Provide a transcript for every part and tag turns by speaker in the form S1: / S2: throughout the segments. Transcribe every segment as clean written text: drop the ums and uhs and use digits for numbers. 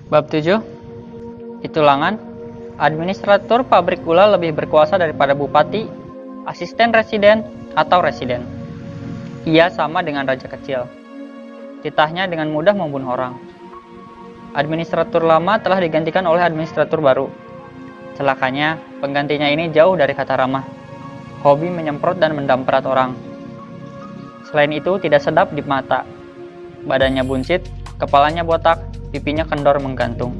S1: Bab 7. Itulangan. Administratur pabrik gula lebih berkuasa daripada bupati, asisten residen, atau residen. Ia sama dengan raja kecil. Titahnya dengan mudah membunuh orang. Administratur lama telah digantikan oleh administratur baru. Celakanya, penggantinya ini jauh dari kata ramah. Hobi menyemprot dan mendamprat orang. Selain itu, tidak sedap di mata. Badannya buncit, kepalanya botak, pipinya kendor menggantung.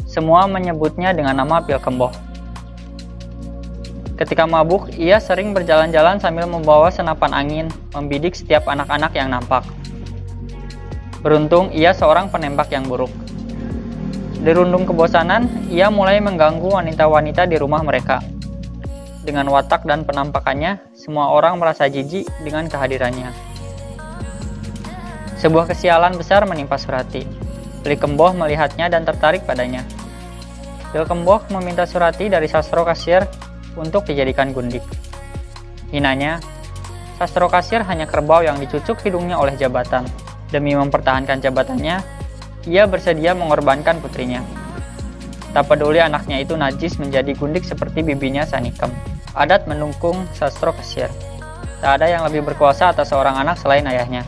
S1: Semua menyebutnya dengan nama Pil Kemboh. Ketika mabuk, ia sering berjalan-jalan sambil membawa senapan angin, membidik setiap anak-anak yang nampak. Beruntung, ia seorang penembak yang buruk. Dirundung kebosanan, ia mulai mengganggu wanita-wanita di rumah mereka. Dengan watak dan penampakannya, semua orang merasa jijik dengan kehadirannya. Sebuah kesialan besar menimpa Surati. Pil Kemboh melihatnya dan tertarik padanya. Pil Kemboh meminta Surati dari Sastro Kasir untuk dijadikan gundik. Hinanya, Sastro Kasir hanya kerbau yang dicucuk hidungnya oleh jabatan. Demi mempertahankan jabatannya, ia bersedia mengorbankan putrinya. Tak peduli anaknya itu najis menjadi gundik seperti bibinya Sanikem. Adat mendukung Sastro Kasir. Tak ada yang lebih berkuasa atas seorang anak selain ayahnya.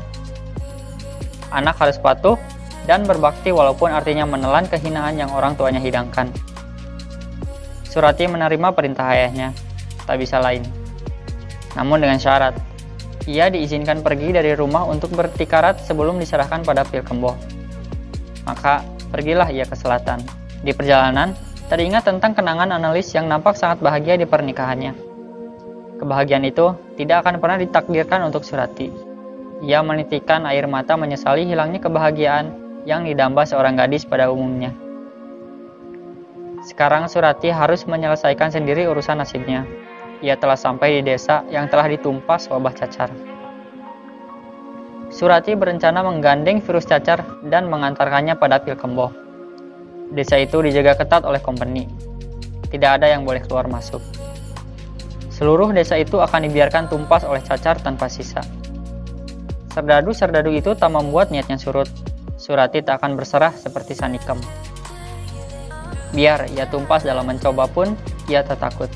S1: Anak harus patuh dan berbakti walaupun artinya menelan kehinaan yang orang tuanya hidangkan. Surati menerima perintah ayahnya, tak bisa lain. Namun dengan syarat, ia diizinkan pergi dari rumah untuk bertikarat sebelum diserahkan pada Pil Kemboh. Maka, pergilah ia ke selatan. Di perjalanan, teringat tentang kenangan analis yang nampak sangat bahagia di pernikahannya. Kebahagiaan itu tidak akan pernah ditakdirkan untuk Surati. Ia menitikan air mata menyesali hilangnya kebahagiaan yang didamba seorang gadis pada umumnya. Sekarang Surati harus menyelesaikan sendiri urusan nasibnya. Ia telah sampai di desa yang telah ditumpas wabah cacar. Surati berencana menggandeng virus cacar dan mengantarkannya pada Pil Kemboh. Desa itu dijaga ketat oleh kompeni. Tidak ada yang boleh keluar masuk. Seluruh desa itu akan dibiarkan tumpas oleh cacar tanpa sisa. Serdadu-serdadu itu tak membuat niatnya surut. Surati tak akan berserah seperti Sanikem. Biar ia tumpas dalam mencoba pun, ia tak takut.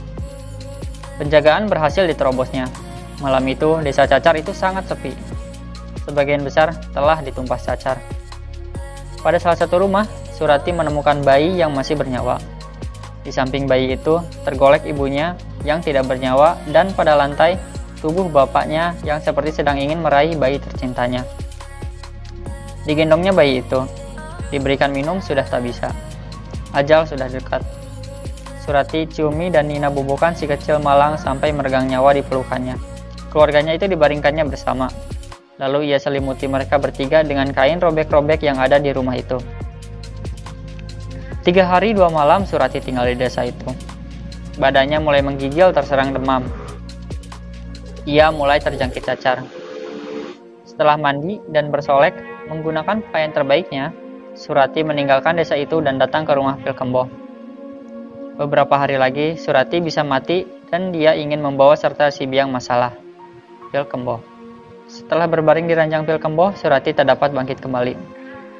S1: Penjagaan berhasil diterobosnya. Malam itu, desa cacar itu sangat sepi. Sebagian besar telah ditumpas cacar. Pada salah satu rumah, Surati menemukan bayi yang masih bernyawa. Di samping bayi itu, tergolek ibunya yang tidak bernyawa dan pada lantai, tubuh bapaknya yang seperti sedang ingin meraih bayi tercintanya. Digendongnya bayi itu. Diberikan minum sudah tak bisa. Ajal sudah dekat. Surati ciumi dan Nina bubukan si kecil malang sampai meregang nyawa di pelukannya. Keluarganya itu dibaringkannya bersama. Lalu ia selimuti mereka bertiga dengan kain robek-robek yang ada di rumah itu. 3 hari 2 malam Surati tinggal di desa itu. Badannya mulai menggigil terserang demam. Ia mulai terjangkit cacar. Setelah mandi dan bersolek menggunakan pakaian terbaiknya, Surati meninggalkan desa itu dan datang ke rumah Pil Kemboh. Beberapa hari lagi, Surati bisa mati dan dia ingin membawa serta si biang masalah, Pil Kemboh. Setelah berbaring di ranjang Pil Kemboh, Surati tak dapat bangkit kembali.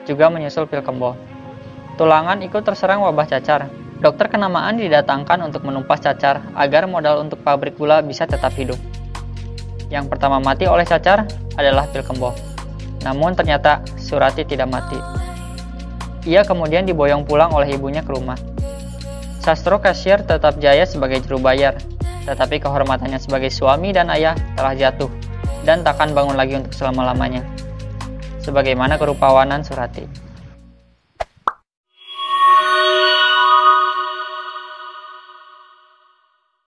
S1: Juga menyusul Pil Kemboh. Tulangan ikut terserang wabah cacar. Dokter kenamaan didatangkan untuk menumpas cacar agar modal untuk pabrik gula bisa tetap hidup. Yang pertama mati oleh cacar adalah Pil Kemboh. Namun ternyata Surati tidak mati. Ia kemudian diboyong pulang oleh ibunya ke rumah. Sastro Kasir tetap jaya sebagai juru bayar, tetapi kehormatannya sebagai suami dan ayah telah jatuh dan takkan bangun lagi untuk selama-lamanya. Sebagaimana kerupawanan Surati.